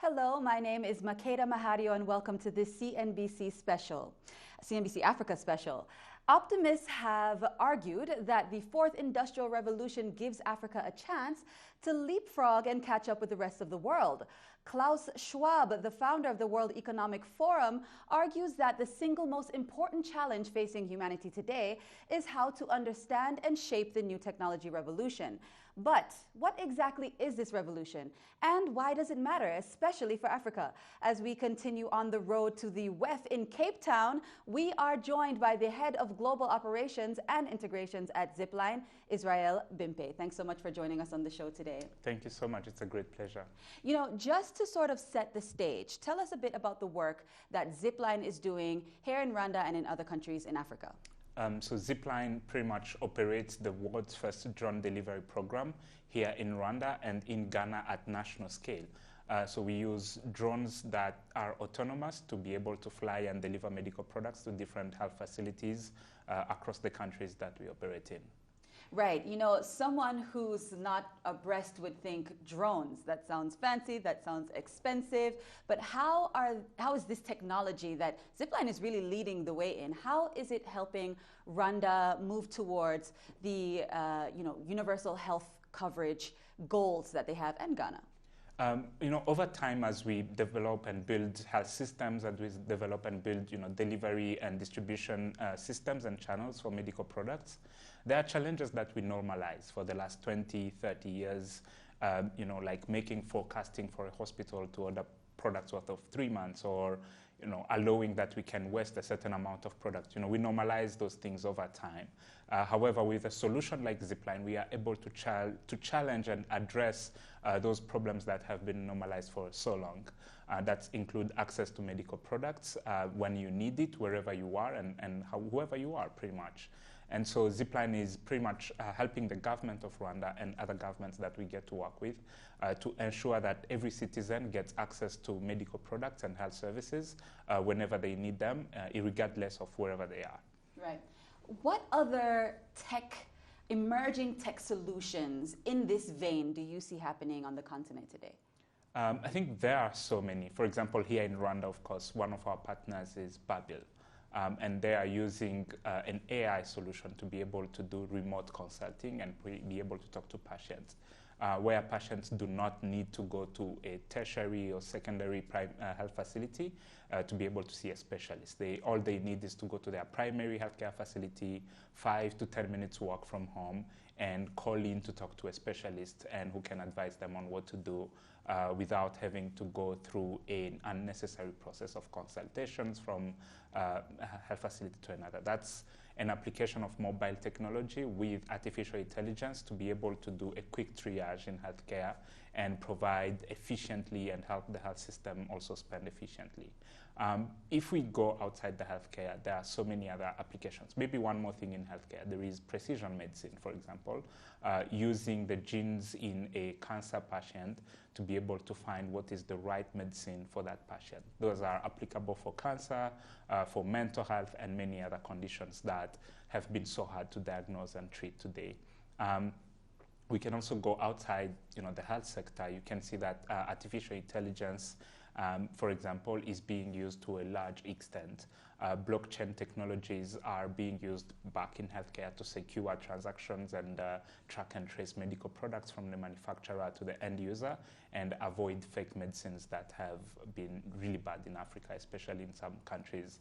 Hello, my name is Makeda Mahario and welcome to this CNBC Africa special. Optimists have argued that the fourth industrial revolution gives Africa a chance to leapfrog and catch up with the rest of the world. Klaus Schwab, the founder of the World Economic Forum, argues that the single most important challenge facing humanity today is how to understand and shape the new technology revolution. But what exactly is this revolution, and why does it matter, especially for Africa? As we continue on the road to the WEF in Cape Town, we are joined by the head of global operations and integrations at Zipline, Israel Bimpe. Thanks so much for joining us on the show today. Thank you so much. It's a great pleasure. You know, just to sort of set the stage, tell us a bit about the work that Zipline is doing here in Rwanda and in other countries in Africa. So Zipline pretty much operates the world's first drone delivery program here in Rwanda and in Ghana at national scale. So we use drones that are autonomous to be able to fly and deliver medical products to different health facilities across the countries that we operate in. Right. You know, someone who's not abreast would think drones. That sounds fancy, that sounds expensive. But how is this technology that Zipline is really leading the way in, how is it helping Rwanda move towards the universal health coverage goals that they have, and Ghana? Over time, as we develop and build health systems, as we develop and build, delivery and distribution systems and channels for medical products, there are challenges that we normalize for the last 20, 30 years, like making forecasting for a hospital to order products worth of 3 months, or, allowing that we can waste a certain amount of product. We normalize those things over time. However, with a solution like Zipline, we are able to challenge and address those problems that have been normalized for so long. That include access to medical products when you need it, wherever you are, and whoever you are, pretty much. And so Zipline is pretty much helping the government of Rwanda and other governments that we get to work with to ensure that every citizen gets access to medical products and health services whenever they need them, regardless of wherever they are. Right. What other emerging tech solutions in this vein do you see happening on the continent today? I think there are so many. For example, here in Rwanda, of course, one of our partners is Babil. And they are using an AI solution to be able to do remote consulting and be able to talk to patients, where patients do not need to go to a tertiary or secondary health facility to be able to see a specialist. All they need is to go to their primary healthcare facility, 5 to 10 minutes walk from home, and call in to talk to a specialist and who can advise them on what to do without having to go through an unnecessary process of consultations from a health facility to another. That's an application of mobile technology with artificial intelligence to be able to do a quick triage in healthcare and provide efficiently and help the health system also spend efficiently. If we go outside the healthcare, there are so many other applications. Maybe one more thing in healthcare, there is precision medicine, for example, using the genes in a cancer patient to be able to find what is the right medicine for that patient. Those are applicable for cancer, for mental health, and many other conditions that have been so hard to diagnose and treat today. We can also go outside, the health sector. You can see that artificial intelligence, for example, is being used to a large extent. Blockchain technologies are being used back in healthcare to secure transactions and track and trace medical products from the manufacturer to the end user and avoid fake medicines that have been really bad in Africa, especially in some countries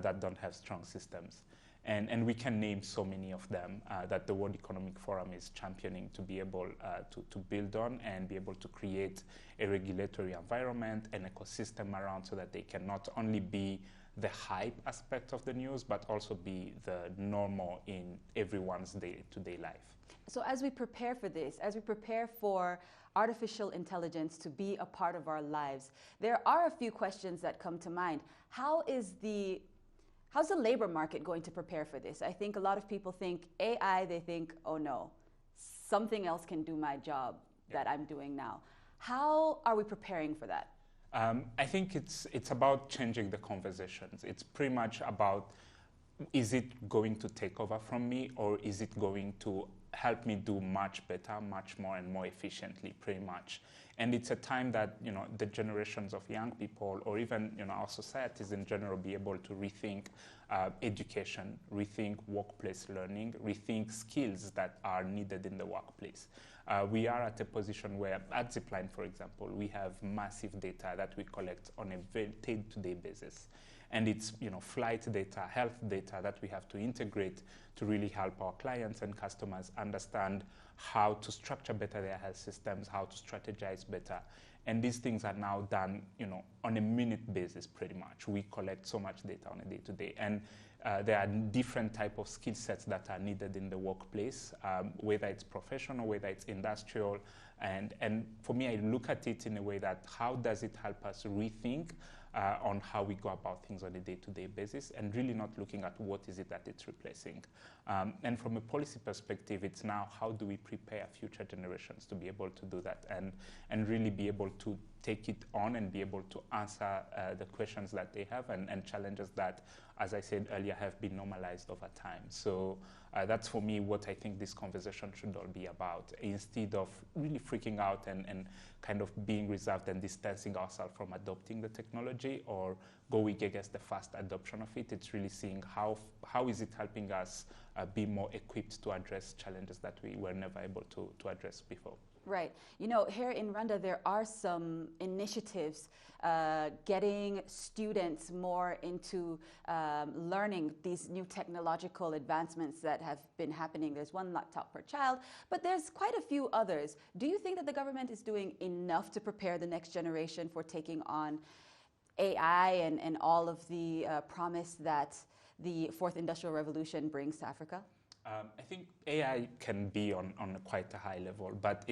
that don't have strong systems. And we can name so many of them that the World Economic Forum is championing to be able to build on and be able to create a regulatory environment, an ecosystem around, so that they can not only be the hype aspect of the news, but also be the normal in everyone's day-to-day life. So as we prepare for this, as we prepare for artificial intelligence to be a part of our lives, there are a few questions that come to mind. How's the labor market going to prepare for this? I think a lot of people think AI, they think, oh no, something else can do my job that I'm doing now. How are we preparing for that? I think it's about changing the conversations. It's pretty much about, is it going to take over from me, or is it going to help me do much better, much more and more efficiently, pretty much. And it's a time that, the generations of young people, or even, our societies in general, be able to rethink education, rethink workplace learning, rethink skills that are needed in the workplace. We are at a position where, at Zipline, for example, we have massive data that we collect on a very day-to-day basis. And it's, flight data, health data that we have to integrate to really help our clients and customers understand how to structure better their health systems, how to strategize better. And these things are now done, on a minute basis, pretty much. We collect so much data on a day-to-day. And there are different type of skill sets that are needed in the workplace, whether it's professional, whether it's industrial. And for me, I look at it in a way that how does it help us rethink on how we go about things on a day-to-day basis, and really not looking at what is it that it's replacing. And from a policy perspective, it's now how do we prepare future generations to be able to do that and really be able to take it on and be able to answer the questions that they have and challenges that, as I said earlier, have been normalized over time. So that's for me what I think this conversation should all be about. Instead of really freaking out and kind of being reserved and distancing ourselves from adopting the technology or going against the fast adoption of it, it's really seeing how is it helping us be more equipped to address challenges that we were never able to address before. Right. Here in Rwanda, there are some initiatives getting students more into learning these new technological advancements that have been happening. There's one laptop per child, but there's quite a few others. Do you think that the government is doing enough to prepare the next generation for taking on AI and all of the promise that the fourth industrial revolution brings to Africa? I think AI can be on quite a high level, but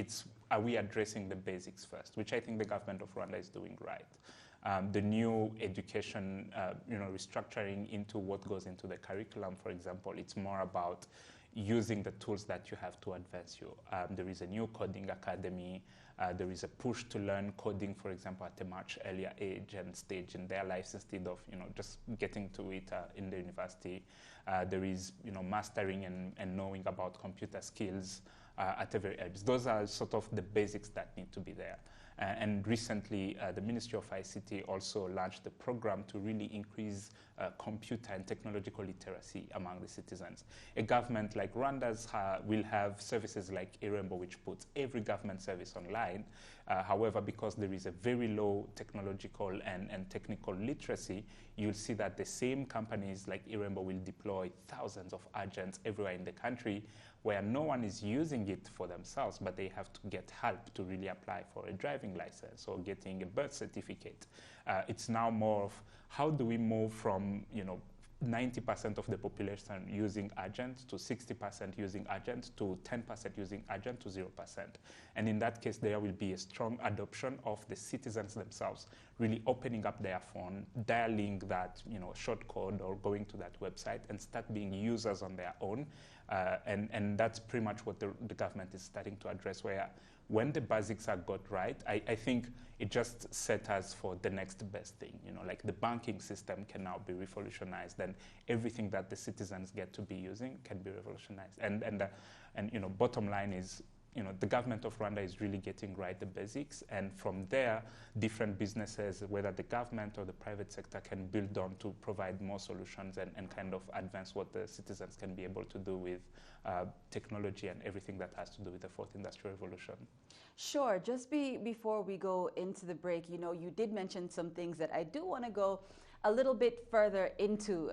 are we addressing the basics first, which I think the government of Rwanda is doing right. The new education, restructuring into what goes into the curriculum, for example, it's more about using the tools that you have to advance you. There is a new coding academy. There is a push to learn coding, for example, at a much earlier age and stage in their lives instead of, just getting to it in the university. There is, mastering and knowing about computer skills at a very early age. Those are sort of the basics that need to be there. And recently, the Ministry of ICT also launched a program to really increase computer and technological literacy among the citizens. A government like Rwanda's will have services like Irembo, which puts every government service online. However, because there is a very low technological and technical literacy, you'll see that the same companies like Irembo will deploy thousands of agents everywhere in the country where no one is using it for themselves, but they have to get help to really apply for a driving license or getting a birth certificate. It's now more of how do we move from 90% of the population using agents to 60% using agents to 10% using agent to 0%. And in that case, there will be a strong adoption of the citizens themselves, really opening up their phone, dialing that short code or going to that website and start being users on their own. And that's pretty much what the government is starting to address, where when the basics are got right, I think it just set us for the next best thing. Like the banking system can now be revolutionized, and everything that the citizens get to be using can be revolutionized. And bottom line is, the government of Rwanda is really getting right the basics, and from there, different businesses, whether the government or the private sector, can build on to provide more solutions and kind of advance what the citizens can be able to do with technology and everything that has to do with the fourth industrial revolution. Sure. Just before we go into the break, you did mention some things that I do want to go a little bit further into.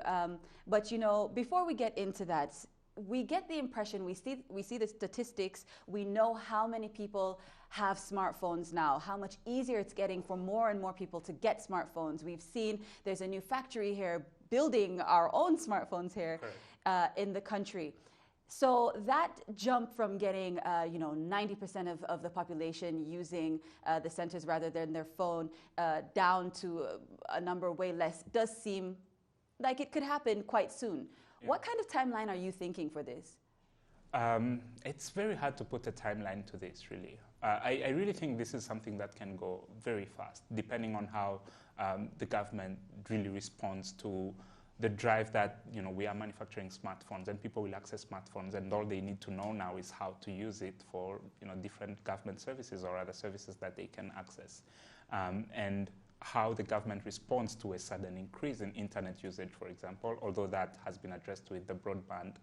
But before we get into that, we get the impression, we see the statistics, we know how many people have smartphones now, how much easier it's getting for more and more people to get smartphones. We've seen there's a new factory here building our own smartphones here in the country. So that jump from getting 90% of the population using the centers rather than their phone down to a number way less does seem like it could happen quite soon. Yeah. What kind of timeline are you thinking for this? It's very hard to put a timeline to this, really. I really think this is something that can go very fast, depending on how the government really responds to the drive that we are manufacturing smartphones and people will access smartphones, and all they need to know now is how to use it for different government services or other services that they can access, and how the government responds to a sudden increase in internet usage, for example, although that has been addressed with the broadband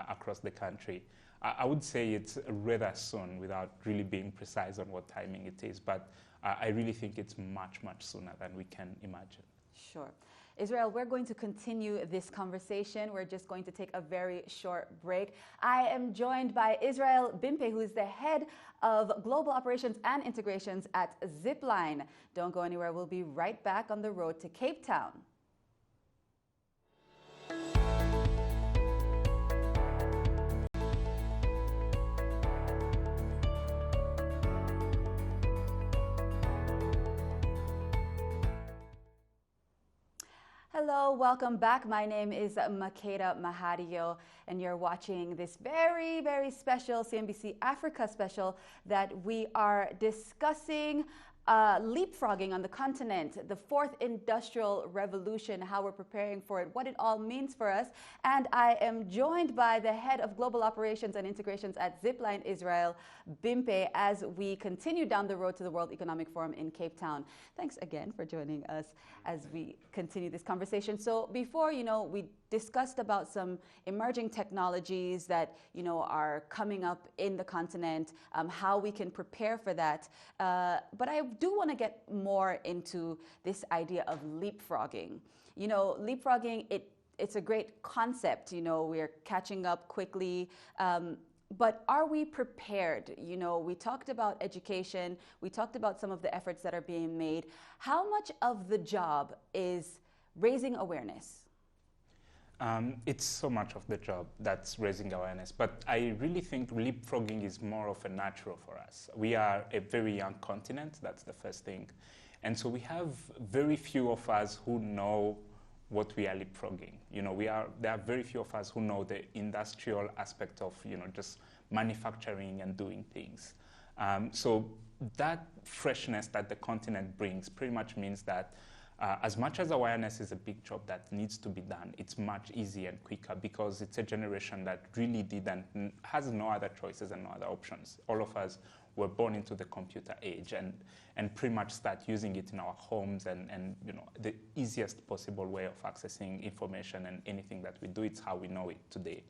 across the country. I would say it's rather soon without really being precise on what timing it is, but I really think it's much, much sooner than we can imagine. Sure. Israel, we're going to continue this conversation. We're just going to take a very short break. I am joined by Israel Bimpe, who is the head of global operations and integrations at Zipline. Don't go anywhere. We'll be right back on the road to Cape Town. Hello, welcome back. My name is Makeda Mahadio, and you're watching this very, very special CNBC Africa special that we are discussing leapfrogging on the continent, the fourth industrial revolution, how we're preparing for it, what it all means for us. And I am joined by the head of global operations and integrations at Zipline, Israel Bimpe, as we continue down the road to the World Economic Forum in Cape Town. Thanks again for joining us as we continue this conversation. So before, we discussed about some emerging technologies that, are coming up in the continent, how we can prepare for that. But I do want to get more into this idea of leapfrogging. Leapfrogging, it's a great concept. We're catching up quickly. But are we prepared? We talked about education. We talked about some of the efforts that are being made. How much of the job is raising awareness? It's so much of the job that's raising awareness, but I really think leapfrogging is more of a natural for us. We are a very young continent, that's the first thing. And so we have very few of us who know what we are leapfrogging. There are very few of us who know the industrial aspect of, just manufacturing and doing things. So that freshness that the continent brings pretty much means that as much as awareness is a big job that needs to be done, it's much easier and quicker because it's a generation that really has no other choices and no other options. All of us were born into the computer age and pretty much start using it in our homes and the easiest possible way of accessing information and anything that we do, it's how we know it today.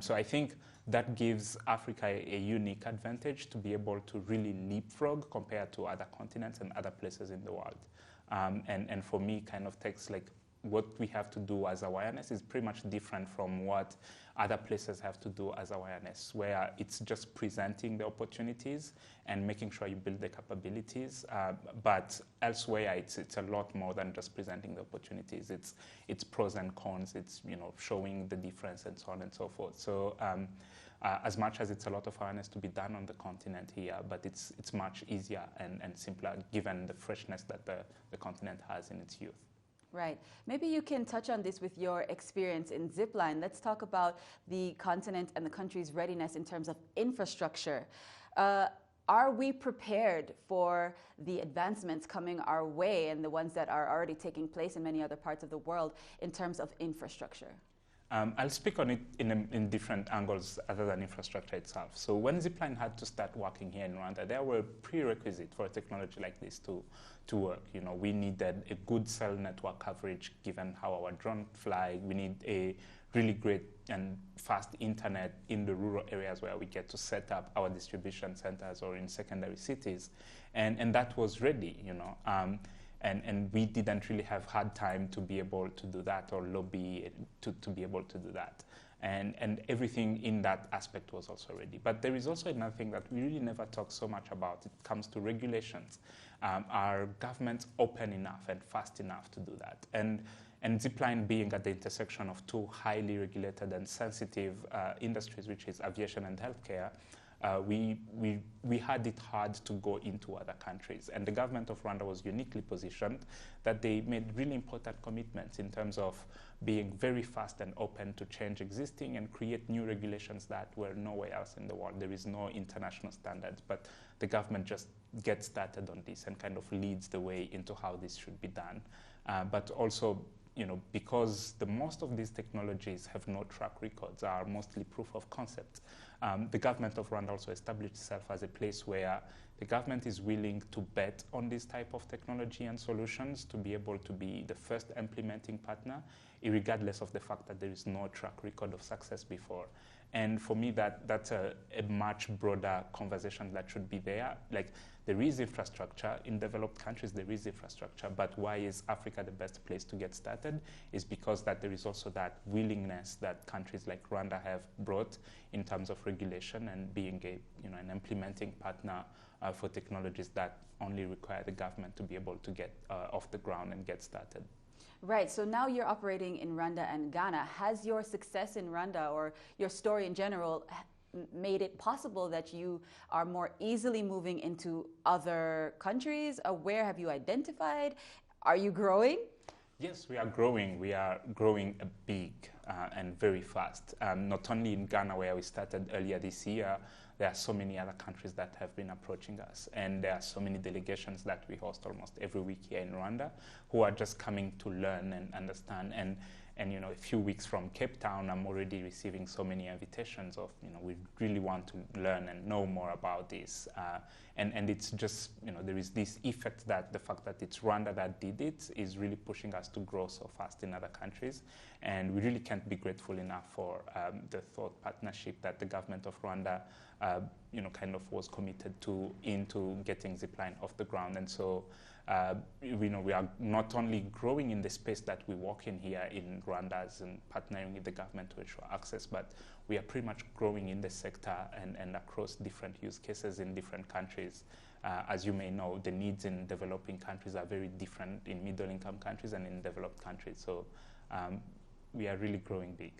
So I think that gives Africa a unique advantage to be able to really leapfrog compared to other continents and other places in the world. And for me, kind of takes what we have to do as awareness is pretty much different from what other places have to do as awareness, where it's just presenting the opportunities and making sure you build the capabilities. But elsewhere, it's a lot more than just presenting the opportunities. It's pros and cons. It's showing the difference and so on and so forth. So as much as it's a lot of awareness to be done on the continent here, but it's much easier and simpler given the freshness that the continent has in its youth. Right. Maybe you can touch on this with your experience in Zipline. Let's talk about the continent and the country's readiness in terms of infrastructure. Are we prepared for the advancements coming our way and the ones that are already taking place in many other parts of the world in terms of infrastructure? I'll speak on it in different angles other than infrastructure itself. So when Zipline had to start working here in Rwanda, there were prerequisites for a technology like this to work. We needed a good cell network coverage given how our drones fly. We need a really great and fast internet in the rural areas where we get to set up our distribution centers or in secondary cities. And that was ready, And we didn't really have hard time to be able to do that or lobby to be able to do that. And everything in that aspect was also ready. But there is also another thing that we really never talk so much about. It comes to regulations. Are governments open enough and fast enough to do that? And Zipline being at the intersection of two highly regulated and sensitive industries, which is aviation and healthcare, we had it hard to go into other countries. And the government of Rwanda was uniquely positioned that they made really important commitments in terms of being very fast and open to change existing and create new regulations that were nowhere else in the world. There is no international standards, but the government just gets started on this and kind of leads the way into how this should be done. But also because most of these technologies have no track records, are mostly proof of concept. The government of Rwanda also established itself as a place where the government is willing to bet on this type of technology and solutions to be able to be the first implementing partner, regardless of the fact that there is no track record of success before. And for me, that's a much broader conversation that should be there. Like, there is infrastructure in developed countries, there is infrastructure, but why is Africa the best place to get started? Is because that there is also that willingness that countries like Rwanda have brought in terms of regulation and being an implementing partner for technologies that only require the government to be able to get off the ground and get started. Right, so now you're operating in Rwanda and Ghana. Has your success in Rwanda, or your story in general, made it possible that you are more easily moving into other countries? Where have you identified? Are you growing? Yes, we are growing. We are growing big and very fast. Not only in Ghana, where we started earlier this year, there are so many other countries that have been approaching us. And there are so many delegations that we host almost every week here in Rwanda who are just coming to learn and understand. And a few weeks from Cape Town, I'm already receiving so many invitations of, we really want to learn and know more about this. And it's just, there is this effect that the fact that it's Rwanda that did it is really pushing us to grow so fast in other countries. And we really can't be grateful enough for the thought partnership that the government of Rwanda, kind of was committed to into getting Zipline off the ground. And so, we are not only growing in the space that we work in here in Rwanda and partnering with the government to ensure access, but we are pretty much growing in the sector and across different use cases in different countries. As you may know, the needs in developing countries are very different in middle-income countries and in developed countries. So we are really growing big.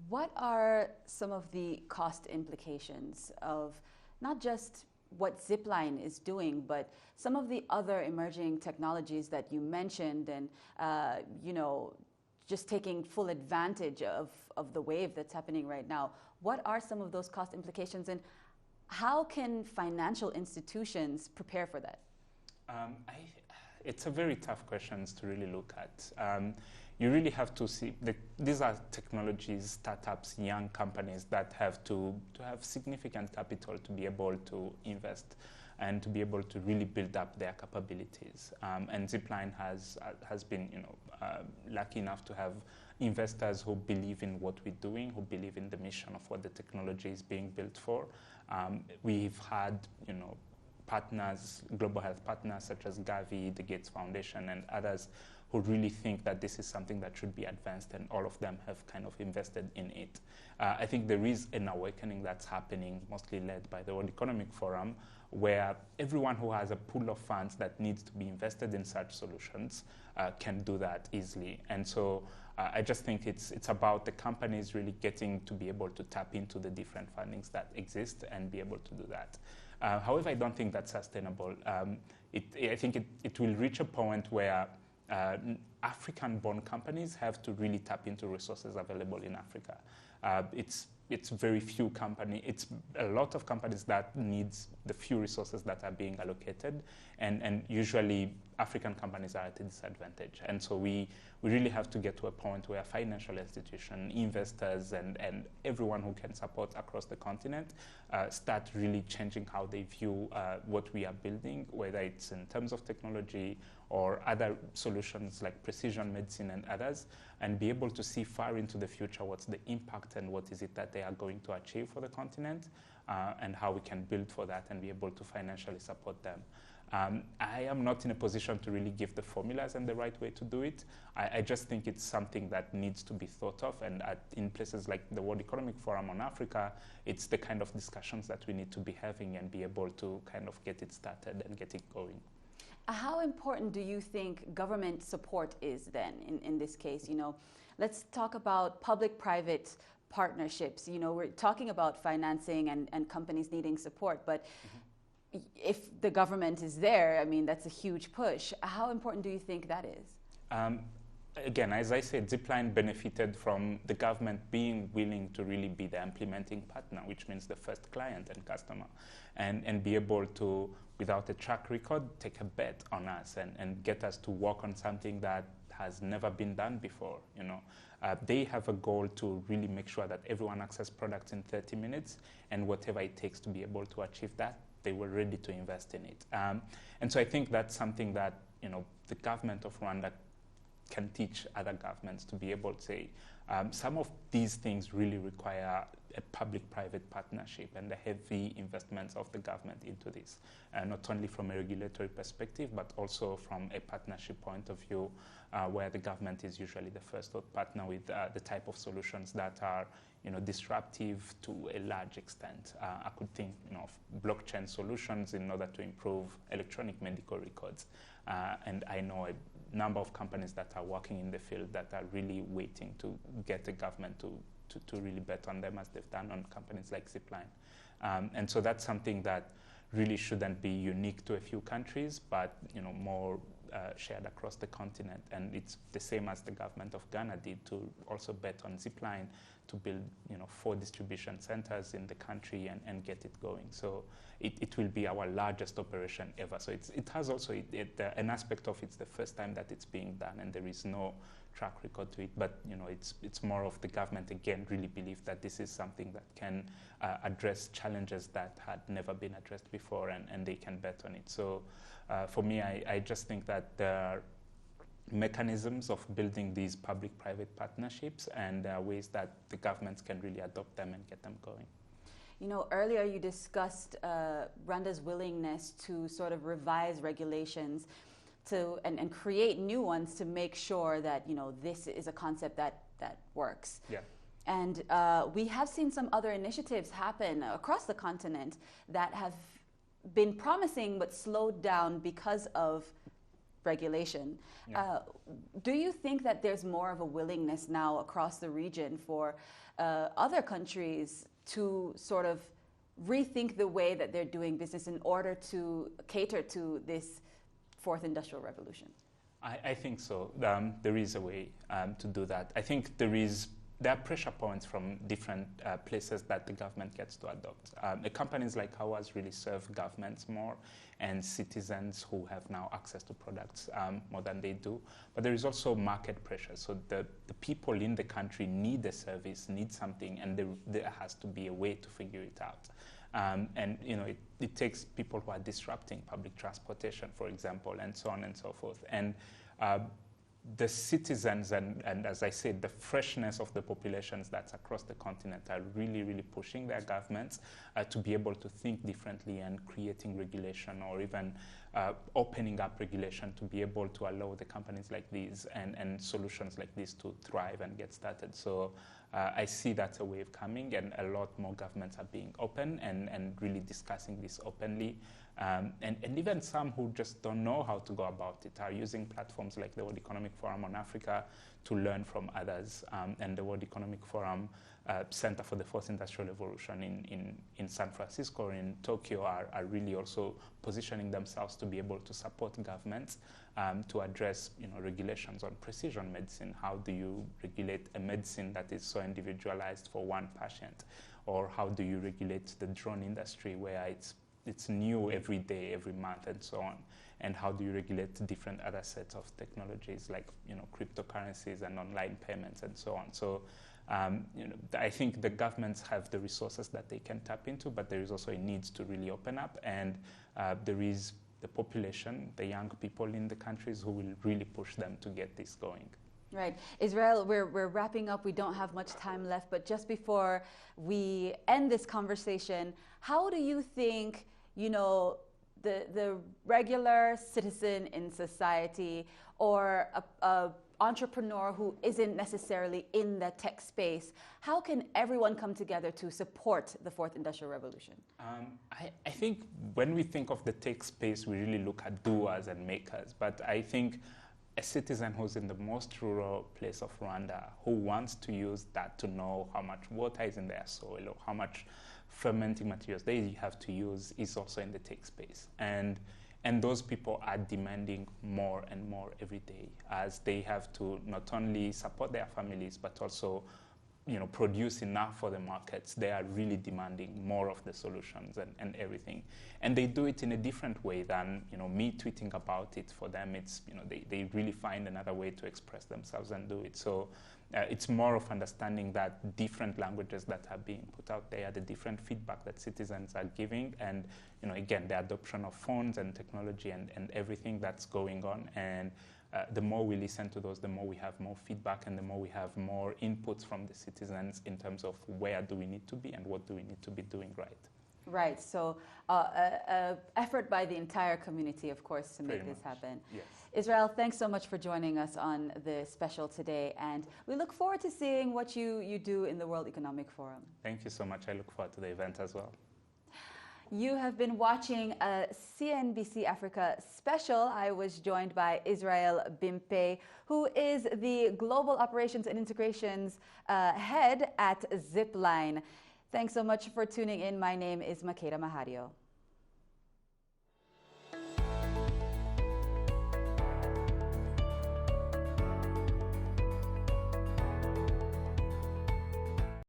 What are some of the cost implications of not just what Zipline is doing, but some of the other emerging technologies that you mentioned, and just taking full advantage of the wave that's happening right now? What are some of those cost implications, and how can financial institutions prepare for that? It's a very tough question to really look at. You really have to see, these are technologies, startups, young companies that have to have significant capital to be able to invest and to be able to really build up their capabilities. And Zipline has been lucky enough to have investors who believe in what we're doing, who believe in the mission of what the technology is being built for. We've had partners, global health partners such as Gavi, the Gates Foundation, and others who really think that this is something that should be advanced, and all of them have kind of invested in it. I think there is an awakening that's happening, mostly led by the World Economic Forum, where everyone who has a pool of funds that needs to be invested in such solutions can do that easily. And so I just think it's about the companies really getting to be able to tap into the different fundings that exist and be able to do that. However, I don't think that's sustainable. I think it will reach a point where African-born companies have to really tap into resources available in Africa. It's very few companies. It's a lot of companies that needs the few resources that are being allocated, and usually African companies are at a disadvantage. And so we really have to get to a point where financial institutions, investors, and everyone who can support across the continent start really changing how they view what we are building, whether it's in terms of technology or other solutions like precision medicine and others, and be able to see far into the future what's the impact and what is it that they are going to achieve for the continent, and how we can build for that and be able to financially support them. I am not in a position to really give the formulas and the right way to do it. I just think it's something that needs to be thought of, and in places like the World Economic Forum on Africa, it's the kind of discussions that we need to be having and be able to kind of get it started and get it going. How important do you think government support is then in this case? Let's talk about public-private partnerships. We're talking about financing and companies needing support, but if the government is there, I mean, that's a huge push. How important do you think that is? Again, as I said, Zipline benefited from the government being willing to really be the implementing partner, which means the first client and customer, and be able to, without a track record, take a bet on us and get us to work on something that has never been done before. They have a goal to really make sure that everyone accesses products in 30 minutes, and whatever it takes to be able to achieve that, they were ready to invest in it. And so I think that's something that the government of Rwanda can teach other governments to be able to say, some of these things really require a public-private partnership and the heavy investments of the government into this, not only from a regulatory perspective, but also from a partnership point of view, where the government is usually the first to partner with the type of solutions that are disruptive to a large extent. I could think of blockchain solutions in order to improve electronic medical records. And I know a number of companies that are working in the field that are really waiting to get the government to really bet on them, as they've done on companies like Zipline. And so that's something that really shouldn't be unique to a few countries, but more shared across the continent. And it's the same as the government of Ghana did to also bet on Zipline to build 4 distribution centers in the country and get it going. So it will be our largest operation ever. So it has also an aspect of it's the first time that it's being done, and there is no track record to it. But it's more of the government again really believe that this is something that can address challenges that had never been addressed before, and they can bet on it. So for me, I just think that there are mechanisms of building these public-private partnerships, and there are ways that the governments can really adopt them and get them going. Earlier you discussed Rwanda's willingness to sort of revise regulations and create new ones to make sure that this is a concept that works. Yeah. And we have seen some other initiatives happen across the continent that have been promising but slowed down because of regulation. Yeah. Do you think that there's more of a willingness now across the region for other countries to sort of rethink the way that they're doing business in order to cater to this fourth industrial revolution? I think so. There is a way to do that. I think there are pressure points from different places that the government gets to adopt. The companies like ours really serve governments more and citizens who have now access to products more than they do. But there is also market pressure. So the people in the country need a service, need something, and there has to be a way to figure it out. And it takes people who are disrupting public transportation, for example, and so on and so forth. And the citizens and as I said, the freshness of the populations that's across the continent are really, really pushing their governments to be able to think differently and creating regulation, or even opening up regulation to be able to allow the companies like these and solutions like this to thrive and get started. So I see that's a wave coming, and a lot more governments are being open and really discussing this openly. And even some who just don't know how to go about it are using platforms like the World Economic Forum on Africa to learn from others. And the World Economic Forum Center for the Fourth Industrial Revolution in San Francisco or in Tokyo are really also positioning themselves to be able to support governments to address regulations on precision medicine. How do you regulate a medicine that is so individualized for one patient? Or how do you regulate the drone industry where it's new every day, every month, and so on? And how do you regulate different other sets of technologies like cryptocurrencies and online payments and so on? So I think the governments have the resources that they can tap into, but there is also a need to really open up, and there is the population, the young people in the countries who will really push them to get this going. Right. Israel, we're wrapping up. We don't have much time left, but just before we end this conversation, how do you think, the regular citizen in society or a entrepreneur who isn't necessarily in the tech space, how can everyone come together to support the fourth industrial revolution? I think when we think of the tech space, we really look at doers and makers. But I think a citizen who's in the most rural place of Rwanda, who wants to use that to know how much water is in their soil or how much fermenting materials they have to use, is also in the tech space. And those people are demanding more and more every day, as they have to not only support their families, but also produce enough for the markets, they are really demanding more of the solutions and everything. And they do it in a different way than, me tweeting about it. For them, it's, they really find another way to express themselves and do it. So it's more of understanding that different languages that are being put out there, the different feedback that citizens are giving, and, again, the adoption of phones and technology and everything that's going on. And the more we listen to those, the more we have more feedback, and the more we have more inputs from the citizens in terms of where do we need to be and what do we need to be doing right. Right. So effort by the entire community, of course, to make this happen. Yes. Israel, thanks so much for joining us on the special today, and we look forward to seeing what you do in the World Economic Forum. Thank you so much. I look forward to the event as well. You have been watching a CNBC Africa special. I was joined by Israel Bimpe, who is the Global Operations and Integrations Head at Zipline. Thanks so much for tuning in. My name is Makeda Mahadio.